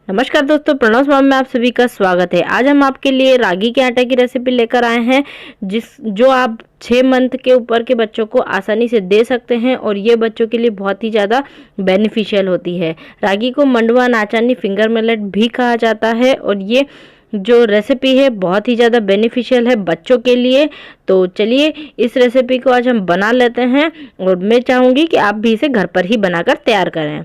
नमस्कार दोस्तों, प्रणव स्वामी में आप सभी का स्वागत है। आज हम आपके लिए रागी के आटा की रेसिपी लेकर आए हैं जो आप 6 मंथ के ऊपर के बच्चों को आसानी से दे सकते हैं और ये बच्चों के लिए बहुत ही ज़्यादा बेनिफिशियल होती है। रागी को मंडुआ, नाचानी, फिंगर मिलेट भी कहा जाता है और ये जो रेसिपी है बहुत ही ज़्यादा बेनिफिशियल है बच्चों के लिए। तो चलिए इस रेसिपी को आज हम बना लेते हैं और मैं चाहूँगी कि आप भी इसे घर पर ही बनाकर तैयार करें।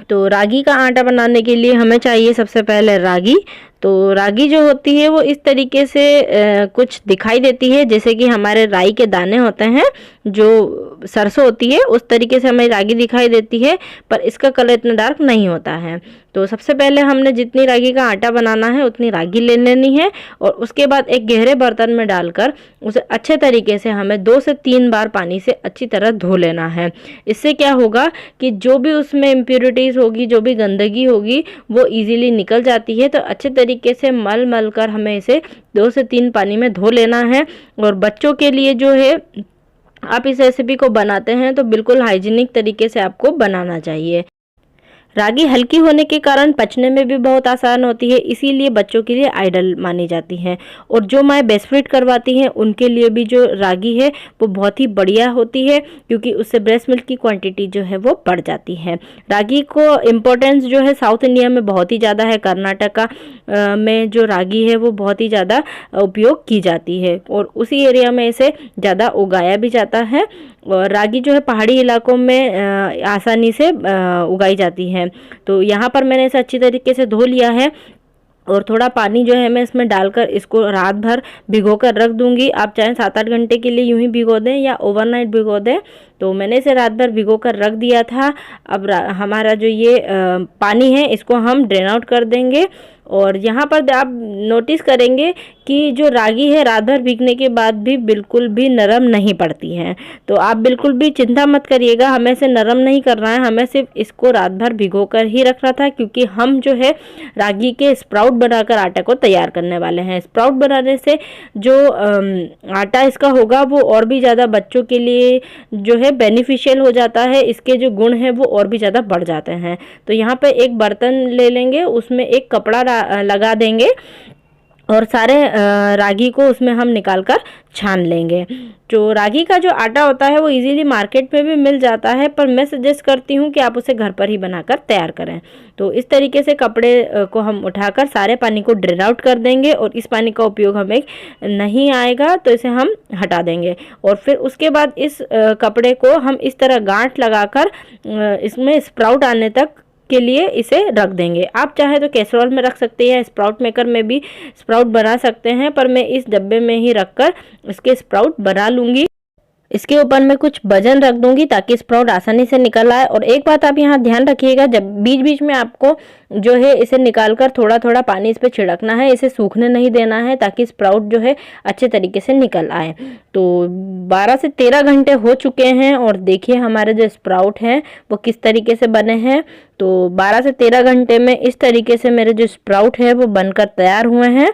तो रागी का आटा बनाने के लिए हमें चाहिए सबसे पहले रागी। तो रागी जो होती है वो इस तरीके से कुछ दिखाई देती है जैसे कि हमारे राई के दाने होते हैं, जो सरसों होती है उस तरीके से हमें रागी दिखाई देती है, पर इसका कलर इतना डार्क नहीं होता है। तो सबसे पहले हमने जितनी रागी का आटा बनाना है उतनी रागी ले लेनी है और उसके बाद एक गहरे बर्तन में डालकर उसे अच्छे तरीके से हमें 2 से 3 बार पानी से अच्छी तरह धो लेना है। इससे क्या होगा कि जो भी उसमें इम्प्योरिटीज़ होगी, जो भी गंदगी होगी वो इजीली निकल जाती है। तो अच्छे तरीके से मल कर हमें इसे 2 से 3 पानी में धो लेना है। और बच्चों के लिए जो है आप इस रेसिपी को बनाते हैं तो बिल्कुल हाइजीनिक तरीके से आपको बनाना चाहिए। रागी हल्की होने के कारण पचने में भी बहुत आसान होती है, इसीलिए बच्चों के लिए आइडल मानी जाती है। और जो माएँ ब्रेस्ट फीड करवाती हैं उनके लिए भी जो रागी है वो बहुत ही बढ़िया होती है, क्योंकि उससे ब्रेस्ट मिल्क की क्वांटिटी जो है वो बढ़ जाती है। रागी को इम्पोर्टेंस जो है साउथ इंडिया में बहुत ही ज़्यादा है। कर्नाटका में जो रागी है वो बहुत ही ज़्यादा उपयोग की जाती है और उसी एरिया में इसे ज़्यादा उगाया भी जाता है। और रागी जो है पहाड़ी इलाकों में आसानी से उगाई जाती है। तो यहाँ पर मैंने इसे अच्छी तरीके से धो लिया है और थोड़ा पानी जो है मैं इसमें डालकर इसको रात भर भिगो कर रख दूंगी। आप चाहें 7-8 घंटे के लिए यूं ही भिगो दें या ओवरनाइट भिगो दें। तो मैंने इसे रात भर भिगो कर रख दिया था। अब हमारा जो ये पानी है इसको हम ड्रेन आउट कर देंगे। और यहाँ पर आप नोटिस करेंगे कि जो रागी है रात भर भीगने के बाद भी बिल्कुल भी नरम नहीं पड़ती है। तो आप बिल्कुल भी चिंता मत करिएगा, हमें इसे नरम नहीं करना है, हमें सिर्फ इसको रात भर भिगो कर ही रखना था, क्योंकि हम जो है रागी के स्प्राउट बनाकर आटा को तैयार करने वाले हैं। स्प्राउट बनाने से जो आटा इसका होगा वो और भी ज़्यादा बच्चों के लिए जो है बेनिफिशियल हो जाता है, इसके जो गुण हैं वो और भी ज़्यादा बढ़ जाते हैं। तो यहाँ पे एक बर्तन ले लेंगे, उसमें एक कपड़ा लगा देंगे और सारे रागी को उसमें हम निकाल कर छान लेंगे। जो रागी का जो आटा होता है वो इजीली मार्केट में भी मिल जाता है, पर मैं सजेस्ट करती हूँ कि आप उसे घर पर ही बनाकर तैयार करें। तो इस तरीके से कपड़े को हम उठाकर सारे पानी को ड्रेन आउट कर देंगे और इस पानी का उपयोग हमें नहीं आएगा, तो इसे हम हटा देंगे। और फिर उसके बाद इस कपड़े को हम इस तरह गांठ लगाकर इसमें स्प्राउट आने तक के लिए इसे रख देंगे। आप चाहे तो कैसरोल में रख सकते हैं, स्प्राउट मेकर में भी स्प्राउट बना सकते हैं, पर मैं इस डब्बे में ही रखकर इसके स्प्राउट बना लूँगी। इसके ऊपर मैं कुछ वजन रख दूंगी ताकि स्प्राउट आसानी से निकल आए। और एक बात आप यहाँ ध्यान रखिएगा, जब बीच बीच में आपको जो है इसे निकालकर थोड़ा थोड़ा पानी इस पर छिड़कना है, इसे सूखने नहीं देना है, ताकि स्प्राउट जो है अच्छे तरीके से निकल आए। तो 12 से 13 घंटे हो चुके हैं और देखिए हमारे जो स्प्राउट हैं वो किस तरीके से बने हैं। तो 12 से 13 घंटे में इस तरीके से मेरे जो स्प्राउट है वो बनकर तैयार हुए हैं।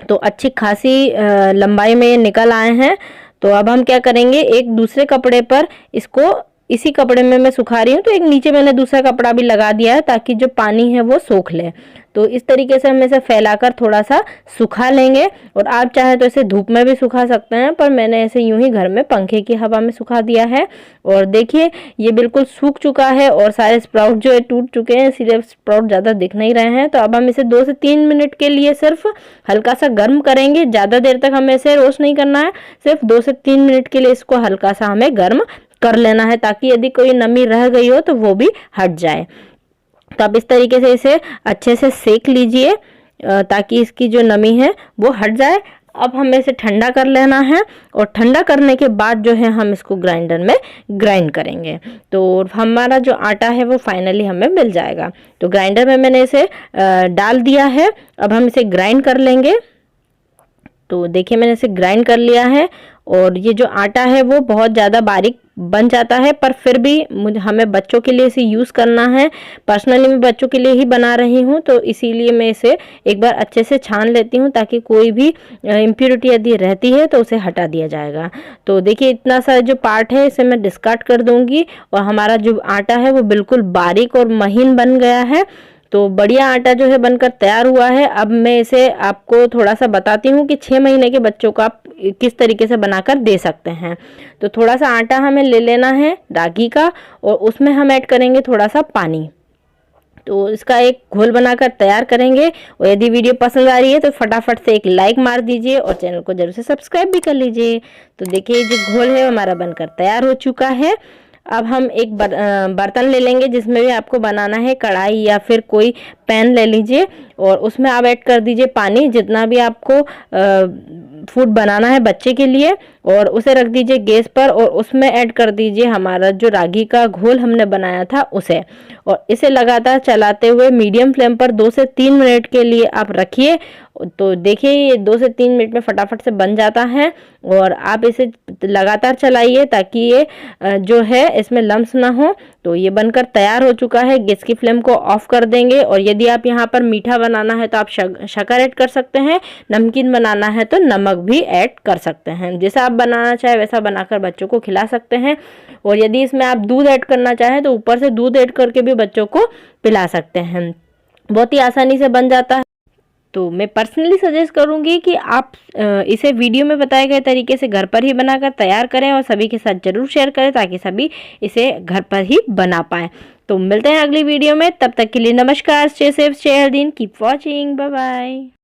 तो अच्छी खासी लंबाई में ये निकल आए हैं। तो अब हम क्या करेंगे, एक दूसरे कपड़े पर इसको, इसी कपड़े में मैं सुखा रही हूँ तो एक नीचे मैंने दूसरा कपड़ा भी लगा दिया है ताकि जो पानी है वो सोख ले। तो इस तरीके से हम इसे फैलाकर थोड़ा सा सुखा लेंगे। और आप चाहे तो इसे धूप में भी सुखा सकते हैं, पर मैंने इसे यूं ही घर में पंखे की हवा में सुखा दिया है। और देखिए ये बिल्कुल सूख चुका है और सारे स्प्राउट जो है टूट चुके हैं, इसीलिए स्प्राउट ज़्यादा दिख नहीं रहे हैं। तो अब हम इसे 2 से 3 मिनट के लिए सिर्फ हल्का सा गर्म करेंगे। ज़्यादा देर तक हमें इसे रोस्ट नहीं करना है, सिर्फ 2 से 3 मिनट के लिए इसको हल्का सा हमें गर्म कर लेना है, ताकि यदि कोई नमी रह गई हो तो वो भी हट जाए। तो आप इस तरीके से इसे अच्छे से सेक लीजिए ताकि इसकी जो नमी है वो हट जाए। अब हमें इसे ठंडा कर लेना है और ठंडा करने के बाद जो है हम इसको ग्राइंडर में ग्राइंड करेंगे। तो हमारा जो आटा है वो फाइनली हमें मिल जाएगा। तो ग्राइंडर में मैंने इसे डाल दिया है, अब हम इसे ग्राइंड कर लेंगे। तो देखिए मैंने इसे ग्राइंड कर लिया है और ये जो आटा है वो बहुत ज़्यादा बारीक बन जाता है, पर फिर भी हमें बच्चों के लिए इसे यूज़ करना है। पर्सनली मैं बच्चों के लिए ही बना रही हूँ, तो इसीलिए मैं इसे एक बार अच्छे से छान लेती हूँ ताकि कोई भी इम्प्योरिटी यदि रहती है तो उसे हटा दिया जाएगा। तो देखिए इतना सा जो पार्ट है इसे मैं डिस्कार्ड कर दूँगी और हमारा जो आटा है वो बिल्कुल बारीक और महीन बन गया है। तो बढ़िया आटा जो है बनकर तैयार हुआ है। अब मैं इसे आपको थोड़ा सा बताती हूँ कि 6 महीने के बच्चों को आप किस तरीके से बनाकर दे सकते हैं। तो थोड़ा सा आटा हमें ले लेना है रागी का, और उसमें हम ऐड करेंगे थोड़ा सा पानी। तो इसका एक घोल बनाकर तैयार करेंगे। और यदि वीडियो पसंद आ रही है तो फटाफट से एक लाइक मार दीजिए और चैनल को जरूर से सब्सक्राइब भी कर लीजिए। तो देखिए जो घोल है हमारा बनकर तैयार हो चुका है। अब हम एक बर्तन ले लेंगे जिसमें भी आपको बनाना है, कढ़ाई या फिर कोई पैन ले लीजिए, और उसमें आप ऐड कर दीजिए पानी, जितना भी आपको फूड बनाना है बच्चे के लिए, और उसे रख दीजिए गैस पर, और उसमें ऐड कर दीजिए हमारा जो रागी का घोल हमने बनाया था उसे, और इसे लगातार चलाते हुए मीडियम फ्लेम पर 2 से 3 मिनट के लिए आप रखिए। तो देखिए ये 2 से 3 मिनट में फटाफट से बन जाता है, और आप इसे लगातार चलाइए ताकि ये जो है इसमें लम्स ना हो। तो ये बनकर तैयार हो चुका है। गैस की फ्लेम को ऑफ कर देंगे, और यदि आप यहाँ पर मीठा बनाना है तो आप शक्कर ऐड कर सकते हैं, नमकीन बनाना है तो नमक भी ऐड कर सकते हैं। जैसा आप बनाना चाहे वैसा बनाकर बच्चों को खिला सकते हैं। और यदि इसमें आप दूध ऐड करना चाहें तो ऊपर से दूध ऐड करके भी बच्चों को पिला सकते हैं। बहुत ही आसानी से बन जाता है। तो मैं पर्सनली सजेस्ट करूंगी कि आप इसे वीडियो में बताए गए तरीके से घर पर ही बनाकर तैयार करें और सभी के साथ जरूर शेयर करें ताकि सभी इसे घर पर ही बना पाएं। तो मिलते हैं अगली वीडियो में, तब तक के लिए नमस्कार, stay safe, stay healthy, keep watching, bye bye.